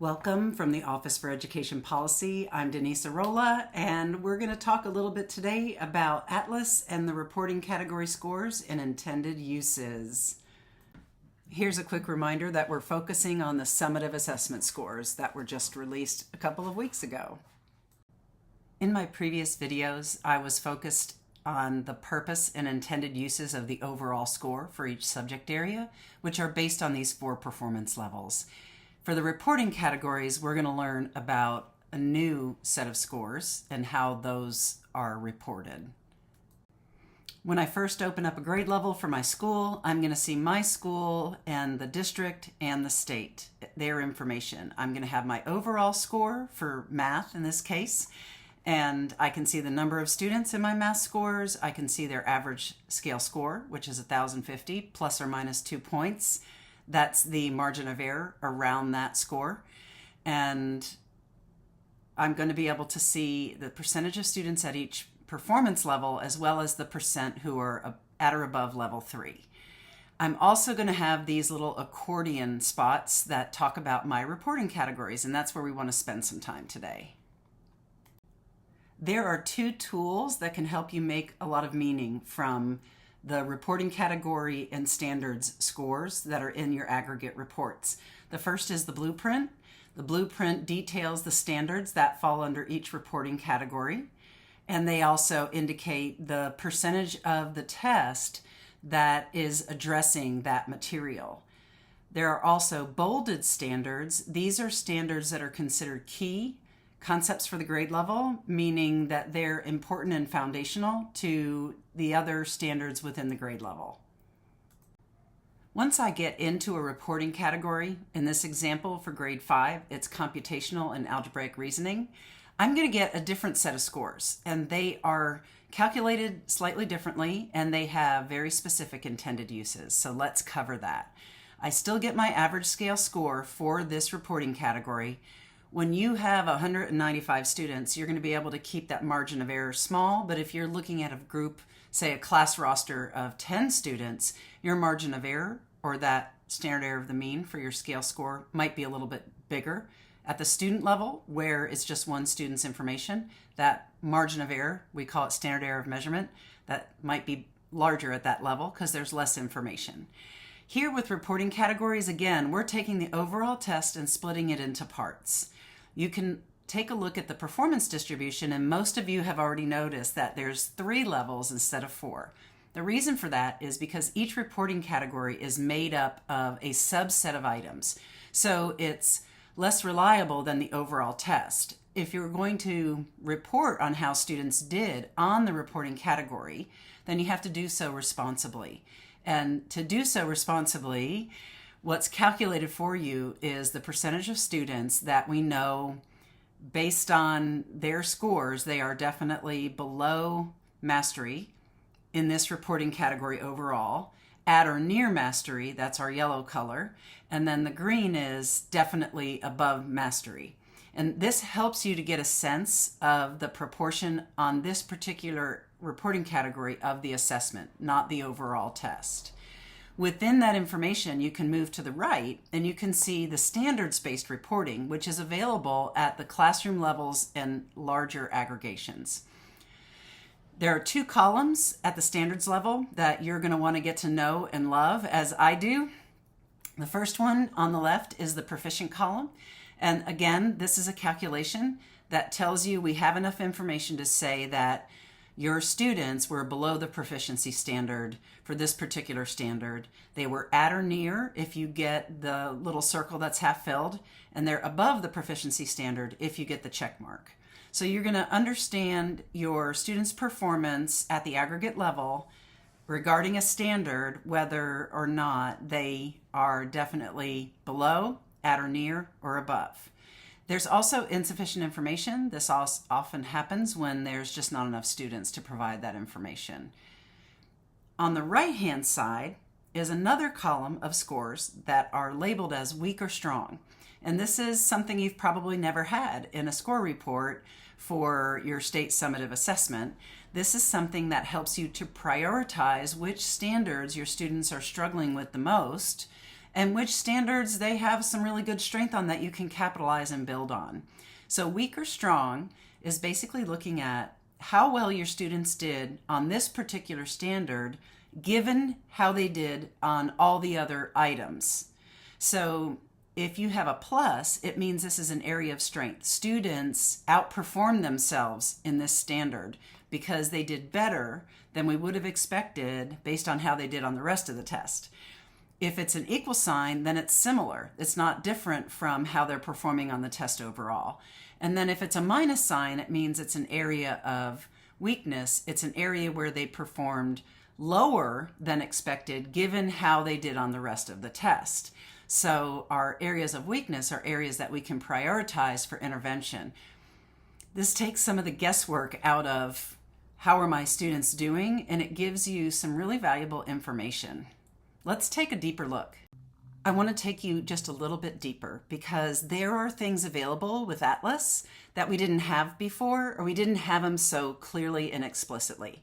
Welcome from the Office for Education Policy. I'm DESE, and we're going to talk a little bit today about Atlas and the reporting category scores and intended uses. Here's a quick reminder that we're focusing on the summative assessment scores that were just released a couple of weeks ago. In my previous videos, I was focused on the purpose and intended uses of the overall score for each subject area, which are based on these 4 performance levels. For the reporting categories, we're going to learn about a new set of scores and how those are reported. When I first open up a grade level for my school, I'm going to see my school and the district and the state, their information. I'm going to have my overall score for math in this case, and I can see the number of students in my math scores. I can see their average scale score, which is 1,050 plus or minus 2 points. That's the margin of error around that score. And I'm going to be able to see the percentage of students at each performance level, as well as the percent who are at or above level 3. I'm also going to have these little accordion spots that talk about my reporting categories, and that's where we want to spend some time today. There are 2 tools that can help you make a lot of meaning from the reporting category and standards scores that are in your aggregate reports. The first is the blueprint. The blueprint details the standards that fall under each reporting category, and they also indicate the percentage of the test that is addressing that material. There are also bolded standards. These are standards that are considered key concepts for the grade level, meaning that they're important and foundational to the other standards within the grade level. Once I get into a reporting category, in this example for grade 5, it's computational and algebraic reasoning, I'm going to get a different set of scores, and they are calculated slightly differently, and they have very specific intended uses. So let's cover that. I still get my average scale score for this reporting category. When you have 195 students, you're going to be able to keep that margin of error small, but if you're looking at a group, say a class roster of 10 students, your margin of error, or that standard error of the mean for your scale score, might be a little bit bigger. At the student level, where it's just one student's information, that margin of error, we call it standard error of measurement, that might be larger at that level because there's less information. Here with reporting categories, again, we're taking the overall test and splitting it into parts. You can take a look at the performance distribution, and most of you have already noticed that there's 3 levels instead of 4. The reason for that is because each reporting category is made up of a subset of items. So it's less reliable than the overall test. If you're going to report on how students did on the reporting category, then you have to do so responsibly. And to do so responsibly, what's calculated for you is the percentage of students that we know based on their scores, they are definitely below mastery in this reporting category overall, at or near mastery, that's our yellow color, and then the green is definitely above mastery. And this helps you to get a sense of the proportion on this particular reporting category of the assessment, not the overall test. Within that information, you can move to the right and you can see the standards-based reporting, which is available at the classroom levels and larger aggregations. There are 2 columns at the standards level that you're going to want to get to know and love, as I do. The first one on the left is the proficient column. And again, this is a calculation that tells you we have enough information to say that your students were below the proficiency standard for this particular standard. They were at or near if you get the little circle that's half filled, and they're above the proficiency standard if you get the check mark. So you're going to understand your students' performance at the aggregate level regarding a standard, whether or not they are definitely below, at or near, or above. There's also insufficient information. This often happens when there's just not enough students to provide that information. On the right-hand side is another column of scores that are labeled as weak or strong. And this is something you've probably never had in a score report for your state summative assessment. This is something that helps you to prioritize which standards your students are struggling with the most and which standards they have some really good strength on that you can capitalize and build on. So weak or strong is basically looking at how well your students did on this particular standard given how they did on all the other items. So if you have a plus, it means this is an area of strength. Students outperformed themselves in this standard because they did better than we would have expected based on how they did on the rest of the test. If it's an equal sign, then it's similar. It's not different from how they're performing on the test overall. And then if it's a minus sign, it means it's an area of weakness. It's an area where they performed lower than expected given how they did on the rest of the test. So our areas of weakness are areas that we can prioritize for intervention. This takes some of the guesswork out of how are my students doing, and it gives you some really valuable information. Let's take a deeper look. I want to take you just a little bit deeper because there are things available with Atlas that we didn't have before, or we didn't have them so clearly and explicitly.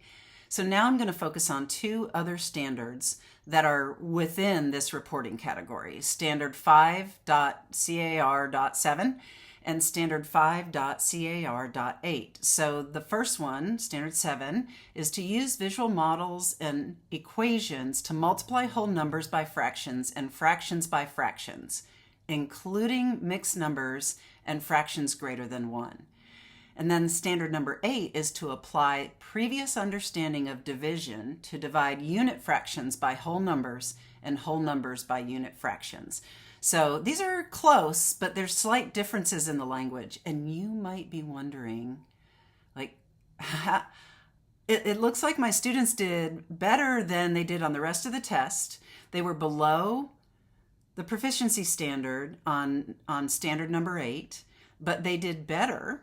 So now I'm going to focus on two other standards that are within this reporting category, Standard 5.CAR.7 and Standard 5.CAR.8. So the first one, Standard 7, is to use visual models and equations to multiply whole numbers by fractions and fractions by fractions, including mixed numbers and fractions greater than 1. And then standard number 8 is to apply previous understanding of division to divide unit fractions by whole numbers and whole numbers by unit fractions. So these are close, but there's slight differences in the language. And you might be wondering, like, it looks like my students did better than they did on the rest of the test. They were below the proficiency standard on standard number 8, but they did better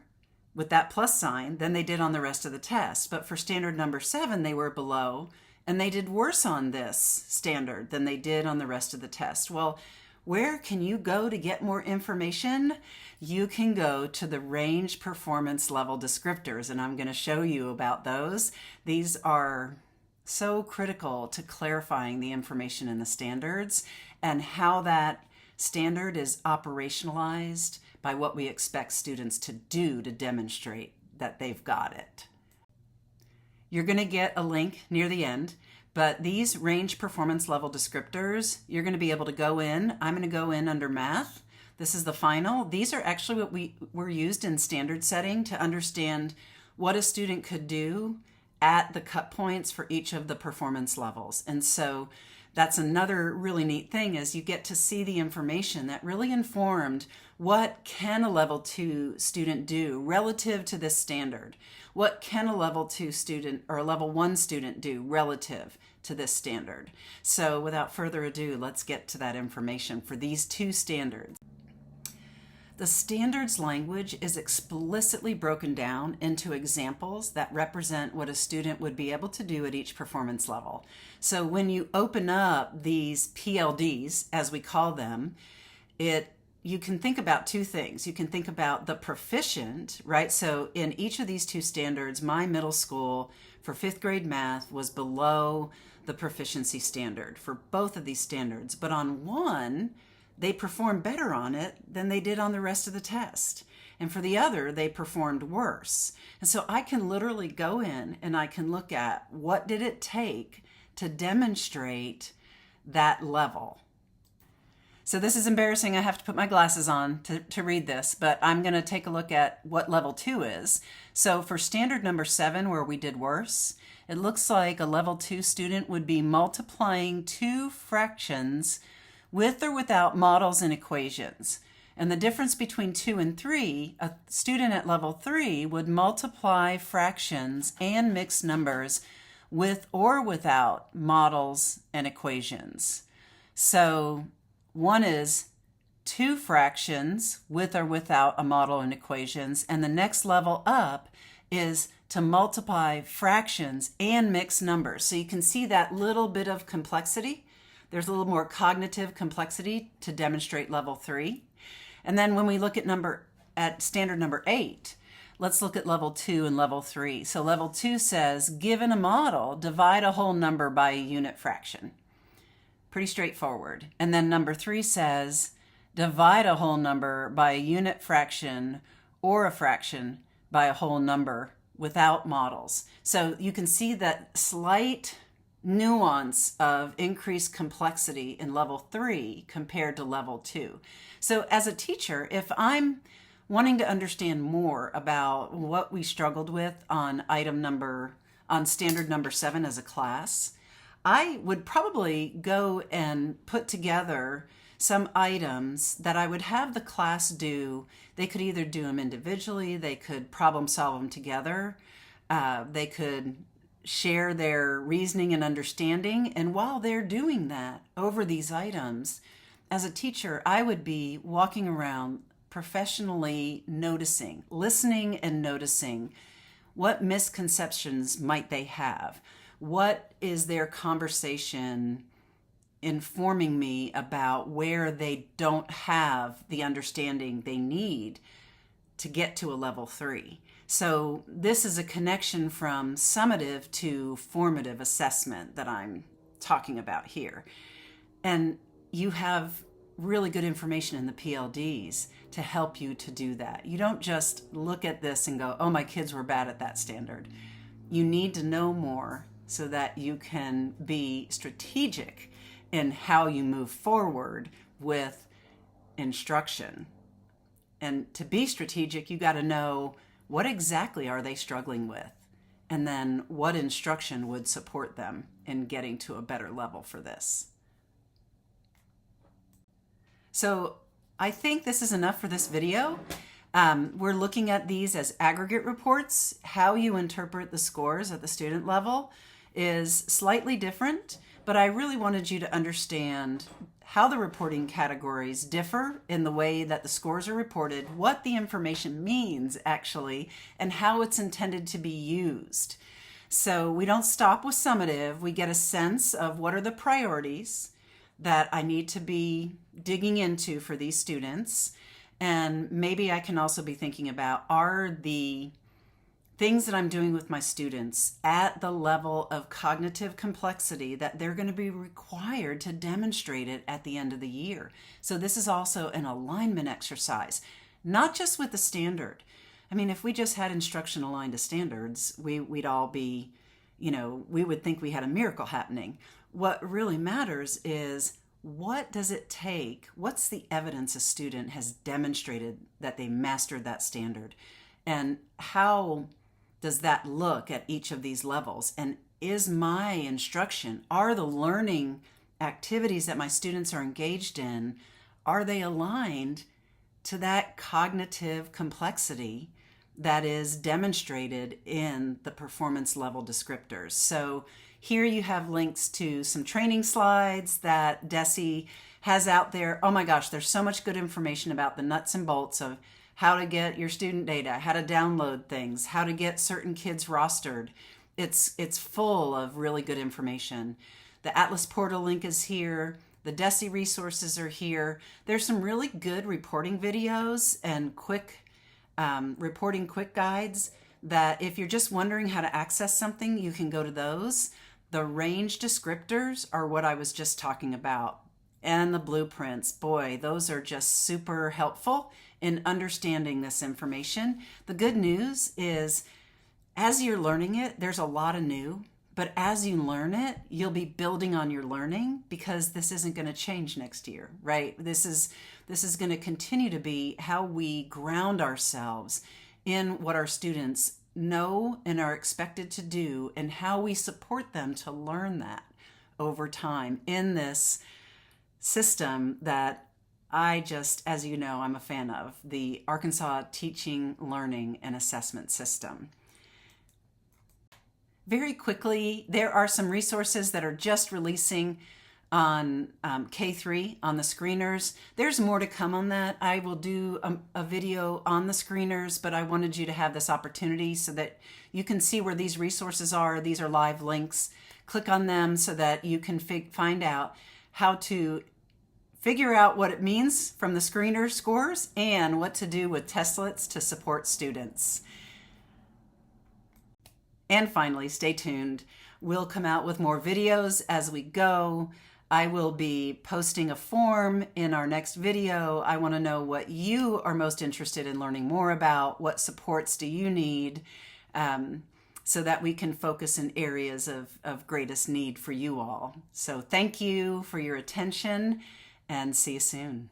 with that plus sign than they did on the rest of the test. But for standard number 7, they were below, and they did worse on this standard than they did on the rest of the test. Well, where can you go to get more information? You can go to the range performance level descriptors, and I'm going to show you about those. These are so critical to clarifying the information in the standards and how that standard is operationalized by what we expect students to do to demonstrate that they've got it. You're going to get a link near the end, but these range performance level descriptors, you're going to be able to go in. I'm going to go in under math. This is the final. These are actually what were used in standard setting to understand what a student could do at the cut points for each of the performance levels. And so that's another really neat thing is you get to see the information that really informed what can a level 2 student do relative to this standard? What can a level 2 student or a level 1 student do relative to this standard? So without further ado, let's get to that information for these two standards. The standards language is explicitly broken down into examples that represent what a student would be able to do at each performance level. So when you open up these PLDs, as we call them, you can think about two things. You can think about the proficient, right? So in each of these two standards, my middle school for 5th grade math was below the proficiency standard for both of these standards. But on one, they performed better on it than they did on the rest of the test. And for the other, they performed worse. And so I can literally go in and I can look at what did it take to demonstrate that level. So this is embarrassing. I have to put my glasses on to read this, but I'm going to take a look at what level 2 is. So for standard number 7, where we did worse, it looks like a level 2 student would be multiplying two fractions with or without models and equations. And the difference between 2 and 3, a student at level 3 would multiply fractions and mixed numbers with or without models and equations. So one is two fractions with or without a model and equations, and the next level up is to multiply fractions and mixed numbers. So you can see that little bit of complexity. There's a little more cognitive complexity to demonstrate level 3. And then when we look at standard number 8, let's look at level 2 and level 3. So level 2 says, given a model, divide a whole number by a unit fraction. Pretty straightforward. And then number 3 says, divide a whole number by a unit fraction or a fraction by a whole number without models. So you can see that slight nuance of increased complexity in level 3 compared to level 2. So as a teacher, if I'm wanting to understand more about what we struggled with on standard number 7 as a class, I would probably go and put together some items that I would have the class do. They could either do them individually, they could problem solve them together, they could share their reasoning and understanding. And while they're doing that over these items, as a teacher, I would be walking around professionally noticing, listening and noticing what misconceptions might they have. What is their conversation informing me about where they don't have the understanding they need to get to a level 3. So this is a connection from summative to formative assessment that I'm talking about here. And you have really good information in the PLDs to help you to do that. You don't just look at this and go, oh, my kids were bad at that standard. You need to know more so that you can be strategic in how you move forward with instruction. And to be strategic, you got to know what exactly are they struggling with, and then what instruction would support them in getting to a better level for this. So I think this is enough for this video. We're looking at these as aggregate reports. How you interpret the scores at the student level is slightly different, but I really wanted you to understand how the reporting categories differ in the way that the scores are reported, what the information means actually, and how it's intended to be used. So we don't stop with summative. We get a sense of what are the priorities that I need to be digging into for these students. And maybe I can also be thinking about, are the things that I'm doing with my students at the level of cognitive complexity that they're going to be required to demonstrate it at the end of the year? So this is also an alignment exercise, not just with the standard. I mean, if we just had instruction aligned to standards, we'd all be, we would think we had a miracle happening. What really matters is, what does it take? What's the evidence a student has demonstrated that they mastered that standard? And how does that look at each of these levels? And is my instruction, are the learning activities that my students are engaged in, are they aligned to that cognitive complexity that is demonstrated in the performance level descriptors? So here you have links to some training slides that DESE has out there. Oh my gosh, there's so much good information about the nuts and bolts of how to get your student data, how to download things, how to get certain kids rostered. It's full of really good information. The Atlas portal link is here. The DESE resources are here. There's some really good reporting videos and quick reporting quick guides that if you're just wondering how to access something, you can go to those. The range descriptors are what I was just talking about. And the blueprints, boy, those are just super helpful in understanding this information. The good news is, as you're learning it, there's a lot of new, but as you learn it, you'll be building on your learning, because this isn't going to change next year, right? This is going to continue to be how we ground ourselves in what our students know and are expected to do, and how we support them to learn that over time in this system that I just, as you know, I'm a fan of, the Arkansas Teaching, Learning, and Assessment System. Very quickly, there are some resources that are just releasing on K3 on the screeners. There's more to come on that. I will do a video on the screeners, but I wanted you to have this opportunity so that you can see where these resources are. These are live links. Click on them so that you can find out how to figure out what it means from the screener scores and what to do with testlets to support students. And finally, stay tuned. We'll come out with more videos as we go. I will be posting a form in our next video. I want to know what you are most interested in learning more about. What supports do you need, so that we can focus in areas of greatest need for you all. So thank you for your attention, and see you soon.